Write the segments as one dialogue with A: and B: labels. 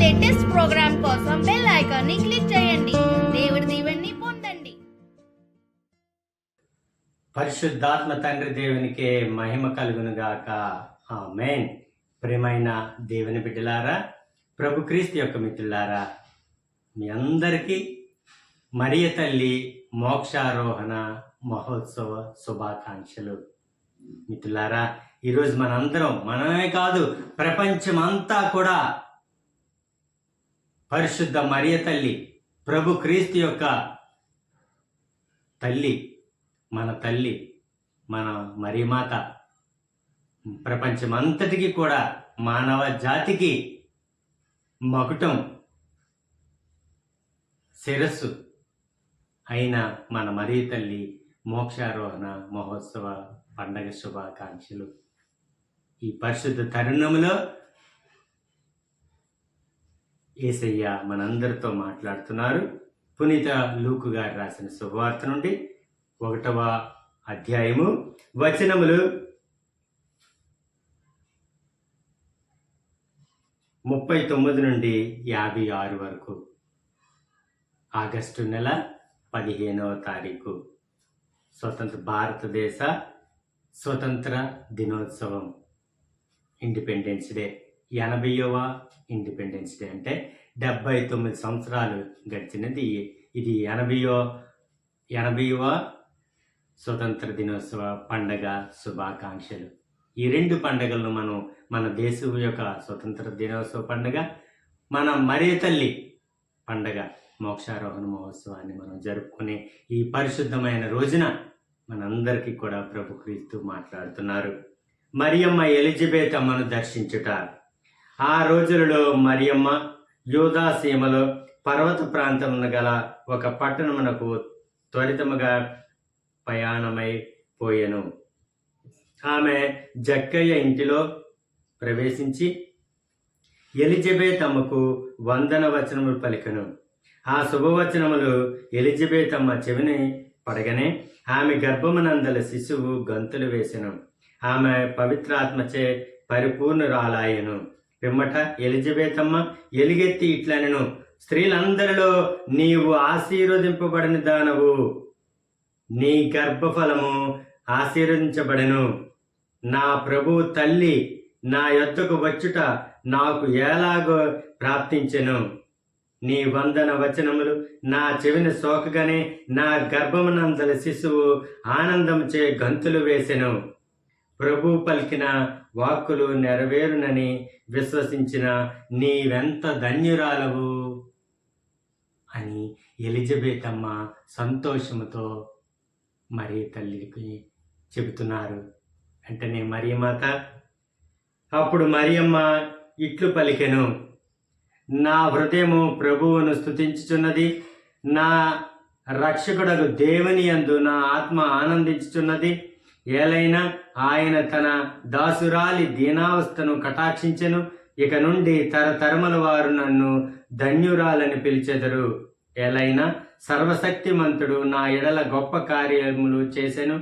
A: Latest programme కోసం bell icon ని click చేయండి. దేవుడి దీవెనని పొందండి.
B: పరిశుద్ధాత్మ తండ్రి దేవునికే మహిమ కలుగును గాక. ఆమేన్. ప్రియమైన దేవుని బిడ్డలారా, ప్రభు క్రీస్తు యొక్క మిత్రులారా, మీ అందరికీ మరియ తల్లి మోక్షారోహణ మహోత్సవ శుభాకాంక్షలు. మిత్రులారా, ఈరోజు మనమే కాదు, ప్రపంచమంతా కూడా పరిశుద్ధ మరియ తల్లి, ప్రభు క్రీస్తు యొక్క తల్లి, మన మరియమాత ప్రపంచమంతటికి కూడా మానవ జాతికి మకుటం, శిరస్సు అయిన మన మరియ తల్లి మోక్షారోహణ మహోత్సవ పండగ శుభాకాంక్షలు. ఈ పరిశుద్ధ తరుణంలో యేసయ్య మనందరితో మాట్లాడుతున్నారు. పునీత లూకు గారు రాసిన శుభవార్త నుండి 1వ అధ్యాయము వచనములు 39 నుండి 56 వరకు. ఆగస్టు నెల 15వ తారీఖు భారతదేశ స్వతంత్ర దినోత్సవం, ఇండిపెండెన్స్ డే. 80వ ఇండిపెండెన్స్ డే అంటే 79 సంవత్సరాలు గడిచినది. ఇది 80వ స్వతంత్ర దినోత్సవ పండగ శుభాకాంక్షలు. ఈ 2 పండుగలను మన దేశం యొక్క స్వతంత్ర దినోత్సవ పండుగ, మన మరియ తల్లి పండగ మోక్షారోహణ మహోత్సవాన్ని మనం జరుపుకునే ఈ పరిశుద్ధమైన రోజున మనందరికీ కూడా ప్రభు క్రీస్తు మాట్లాడుతున్నారు. మరియమ్మ ఎలిజబెత్ అమ్మను దర్శించుట. ఆ రోజులలో మరియమ్మ యూదా సీమలో పర్వత ప్రాంతమున గల ఒక పట్టణమునకు త్వరితముగా ప్రయాణమైపోయెను. ఆమె జక్కయ్య ఇంటిలో ప్రవేశించి ఎలిజబెత్ అమ్మకు వందన వచనములు పలికెను. ఆ శుభవచనములు ఎలిజబెత్ అమ్మ చెవిని పడగనే ఆమె గర్భమునందల శిశువు గంతులు వేసెను. ఆమె పవిత్రాత్మచే పరిపూర్ణురాలాయెను. పిమ్మట ఎలిజబెత్ అమ్మ ఎలుగెత్తి ఇట్లనెను, స్త్రీలందరిలో నీవు ఆశీర్వదింపబడిన దానవు, నీ గర్భఫలము ఆశీర్వదించబడెను. నా ప్రభువు తల్లి నా యొద్దకు వచ్చుట నాకు ఎలాగో ప్రాప్తించెను. నీ వందన వచనములు నా చెవిని సోకగానే నా గర్భమునందల శిశువు ఆనందముచే గంతులు వేసెను. ప్రభు పలికిన వాక్కులు నెరవేరునని విశ్వసించిన నీవెంత ధన్యురాలవు అని ఎలిజబెత్ అమ్మ సంతోషముతో మరియ తల్లికి చెబుతున్నారు. వెంటనే మరియమాత అప్పుడు మరియమ్మ ఇట్లు పలికెను, నా హృదయము ప్రభువును స్తుతించుచున్నది, నా రక్షకుడగు దేవుని యందు నా ఆత్మ ఆనందించుచున్నది. ఏలైనా ఆయన తన దాసురాలి దీనావస్థను కటాక్షించెను. ఇక నుండి తరతరముల వారు నన్ను ధన్యురాలని పిలిచెదరు. ఏలైనా సర్వశక్తిమంతుడు నా ఎడల గొప్ప కార్యములు చేసెను.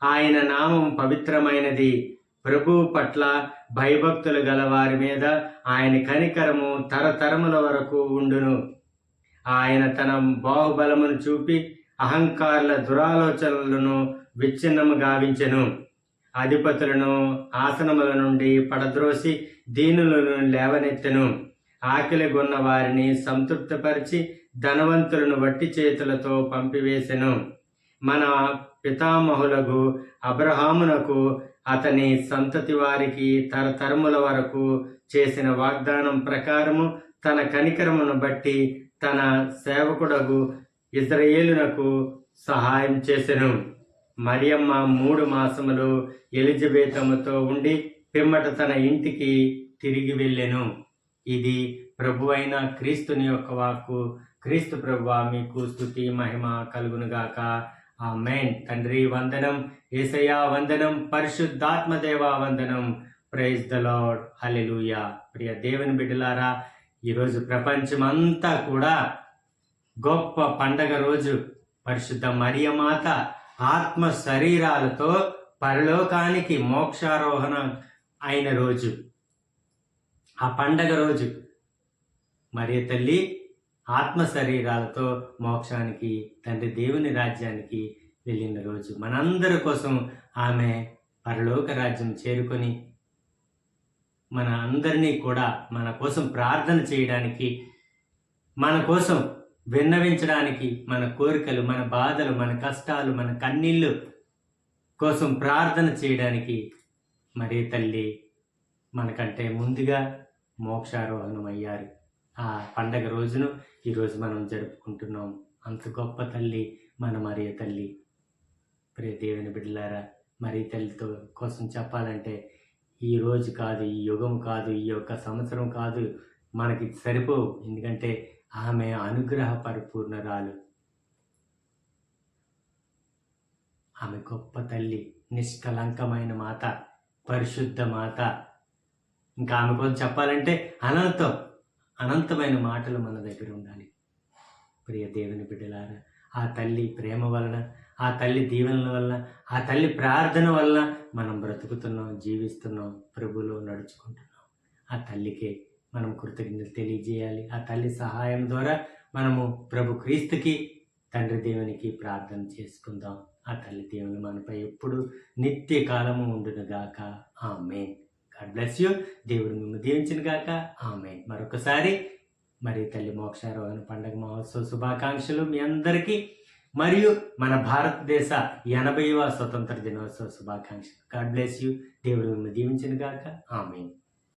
B: ఆయన నామం పవిత్రమైనది. ప్రభువు పట్ల భయభక్తులు గల వారి మీద ఆయన కనికరము తరతరముల వరకు ఉండును. ఆయన తన బాహుబలమును చూపి అహంకారుల దురాలోచనలను విచ్ఛిన్నము గావించెను. అధిపతులను ఆసనముల నుండి పడద్రోసి దీనులను లేవనెత్తెను. ఆకలిగొన్న వారిని సంతృప్తిపరిచి ధనవంతులను వట్టి చేతులతో పంపివేసెను. మన పితామహులకు అబ్రహామునకు అతని సంతతి వారికి తరతరముల వరకు చేసిన వాగ్దానం ప్రకారము తన కనికరమును బట్టి తన సేవకుడగు ఇజ్రాయేలునకు సహాయం చేసెను. మరియమ్మ 3 మాసములు ఎలిజబెత్ అమ్మతో ఉండి పిమ్మట తన ఇంటికి తిరిగి వెళ్ళెను. ఇది ప్రభు అయిన క్రీస్తుని యొక్క వాక్కు. క్రీస్తు ప్రభువా, మీకు స్తుతి మహిమ కలుగునుగాక. ఆమేన్. తండ్రి వందనం, యేసయ్యా వందనం, పరిశుద్ధాత్మదేవా వందనం. ప్రైజ్ ద లార్డ్, హల్లెలూయా. ప్రియ దేవుని బిడ్డలారా, ఈరోజు ప్రపంచమంతా కూడా గొప్ప పండగ రోజు. పరిశుద్ధ మరియమాత ఆత్మ శరీరాలతో పరలోకానికి మోక్షారోహణ అయిన రోజు, ఆ పండగ రోజు మరియ తల్లి ఆత్మ శరీరాలతో మోక్షానికి, తండ్రి దేవుని రాజ్యానికి వెళ్ళిన రోజు. మనందరి కోసం ఆమె పరలోక రాజ్యం చేరుకొని మన అందరినీ కూడా మన కోసం ప్రార్థన చేయడానికి, మన కోసం విన్నవించడానికి, మన కోరికలు, మన బాధలు, మన కష్టాలు, మన కన్నీళ్ళు కోసం ప్రార్థన చేయడానికి మరియ తల్లి మనకంటే ముందుగా మోక్షారోహణం అయ్యారు. ఆ పండగ రోజును ఈరోజు మనం జరుపుకుంటున్నాం. అంత గొప్ప తల్లి మన మరియ తల్లి. ప్రియ దేవుని బిడ్డలారా, మరియ తల్లితో కోసం చెప్పాలంటే ఈ రోజు కాదు, ఈ యుగం కాదు, ఈ యొక్క సంవత్సరం కాదు, మనకి సరిపోవు. ఎందుకంటే ఆమె అనుగ్రహ పరిపూర్ణరాలు. ఆమె గొప్ప తల్లి, నిష్కలంకమైన మాత, పరిశుద్ధ మాత. ఇంకా ఆమె కోసం చెప్పాలంటే అనంతమైన మాటలు మన దగ్గర ఉండాలి. ప్రియ దేవుని బిడ్డలారా, ఆ తల్లి ప్రేమ వలన, ఆ తల్లి దీవెనల వలన, ఆ తల్లి ప్రార్థన వలన మనం బ్రతుకుతున్నాం, జీవిస్తున్నాం, ప్రభువులో నడుచుకుంటున్నాం. ఆ తల్లికే మనం కృతజ్ఞతలు తెలియజేయాలి. ఆ తల్లి సహాయం ద్వారా మనము ప్రభు క్రీస్తుకి, తండ్రి దేవునికి ప్రార్థన చేసుకుందాం. ఆ తల్లి దేవుని మనపై ఎప్పుడు నిత్య కాలము ఉండును గాక. ఆమేన్. God bless you. దేవుడు మిమ్మల్ని దీవించిన గాక. ఆమేన్. మరొకసారి మరి తల్లి మోక్షారోహణ పండుగ మహోత్సవ శుభాకాంక్షలు మీ అందరికీ, మరియు మన భారతదేశ 80వ స్వతంత్ర దినోత్సవ శుభాకాంక్షలు. God bless you. దేవుడు మిమ్మల్ని దీవించిన గాక. ఆమేన్.